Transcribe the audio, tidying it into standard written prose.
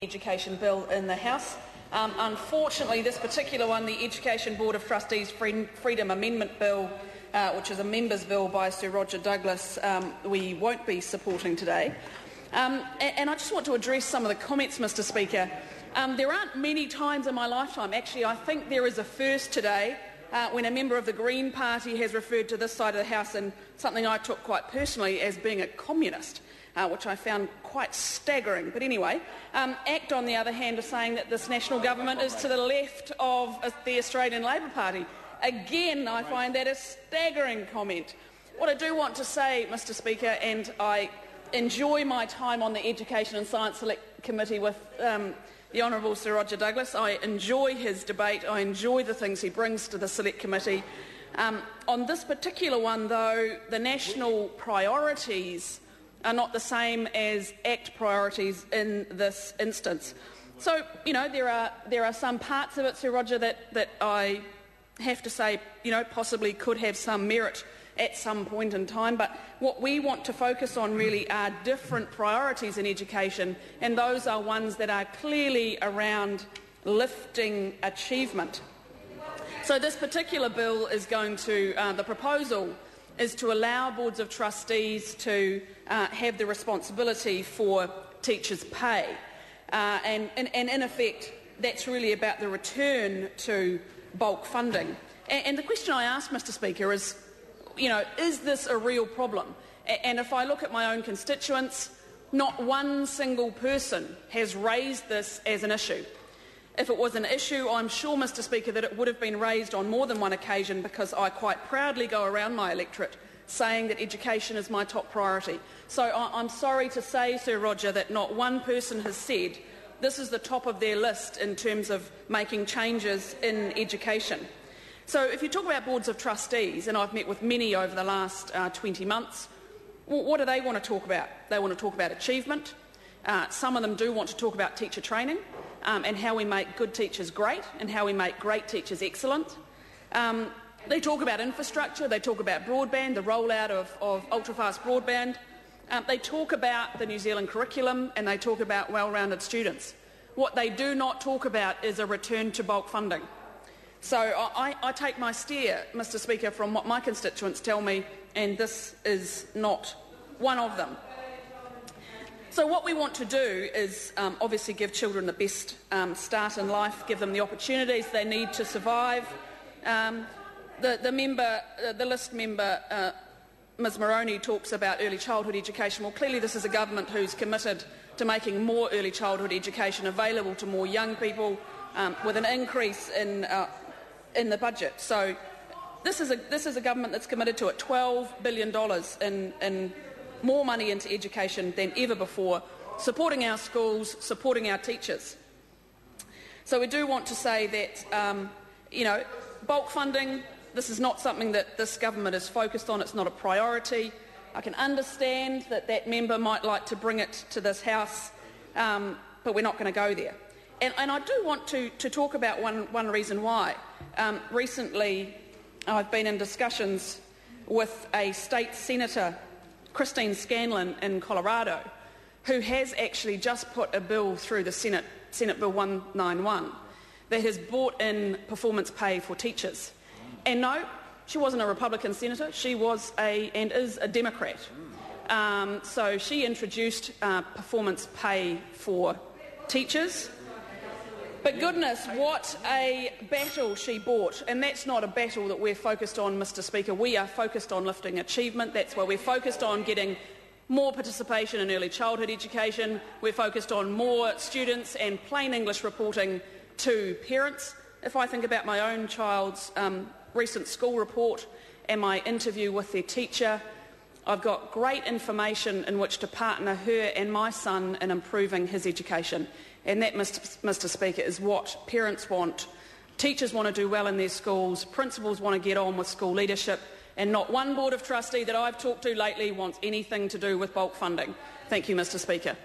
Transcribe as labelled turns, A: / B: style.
A: Education Bill in the House. Unfortunately, this particular one, the Education Board of Trustees Freedom Amendment Bill, which is a members' bill by Sir Roger Douglas, we won't be supporting today. And I just want to address some of the comments, Mr Speaker. There aren't many times in my lifetime, actually I think there is a first today, when a member of the Green Party has referred to this side of the House and something I took quite personally as being a communist, which I found quite staggering. But anyway, ACT, on the other hand, is saying that this national government is to the left of the Australian Labor Party. Again, I find that a staggering comment. What I do want to say, Mr Speaker, and I enjoy my time on the Education and Science Select Committee with the Honourable Sir Roger Douglas. I enjoy his debate. I enjoy the things he brings to the Select Committee. On this particular one, though, the national priorities are not the same as ACT priorities in this instance. So, you know, there are some parts of it, Sir Roger, that I have to say, you know, possibly could have some merit at some point in time, but what we want to focus on really are different priorities in education, and those are ones that are clearly around lifting achievement. So this particular bill is going to, the proposal is to allow boards of trustees to have the responsibility for teachers' pay. And in effect, that's really about the return to bulk funding. And the question I ask, Mr Speaker, is, you know, is this a real problem? And if I look at my own constituents, not one single person has raised this as an issue. If it was an issue, I'm sure, Mr Speaker, that it would have been raised on more than one occasion, because I quite proudly go around my electorate saying that education is my top priority. So I'm sorry to say, Sir Roger, that not one person has said this is the top of their list in terms of making changes in education. So if you talk about boards of trustees, and I've met with many over the last 20 months, what do they want to talk about? They want to talk about achievement. Some of them do want to talk about teacher training and how we make good teachers great and how we make great teachers excellent. They talk about infrastructure, they talk about broadband, the rollout of ultra-fast broadband. They talk about the New Zealand curriculum, and they talk about well-rounded students. What they do not talk about is a return to bulk funding. So I take my steer, Mr Speaker, from what my constituents tell me, and this is not one of them. So what we want to do is obviously give children the best start in life, give them the opportunities they need to survive. The list member, Ms Moroney, talks about early childhood education. Well, clearly this is a government who's committed to making more early childhood education available to more young people with an increase in the budget. So this is a government that's committed to it, $12 billion in more money into education than ever before, supporting our schools, supporting our teachers. So we do want to say that, you know, bulk funding, this is not something that this government is focused on. It's not a priority. I can understand that that member might like to bring it to this House, but we're not going to go there. And I do want to talk about one reason why. Recently, I've been in discussions with a state senator, Christine Scanlon in Colorado, who has actually just put a bill through the Senate Bill 191, that has brought in performance pay for teachers. And no, she wasn't a Republican senator, she was and is a Democrat. So she introduced performance pay for teachers. But goodness, what a battle she bought. And that's not a battle that we're focused on, Mr Speaker. We are focused on lifting achievement. That's why we're focused on getting more participation in early childhood education. We're focused on more students and plain English reporting to parents. If I think about my own child's recent school report and my interview with their teacher, I've got great information in which to partner her and my son in improving his education. And that, Mr Speaker, is what parents want. Teachers want to do well in their schools, principals want to get on with school leadership, and not one board of trustee that I've talked to lately wants anything to do with bulk funding. Thank you, Mr Speaker.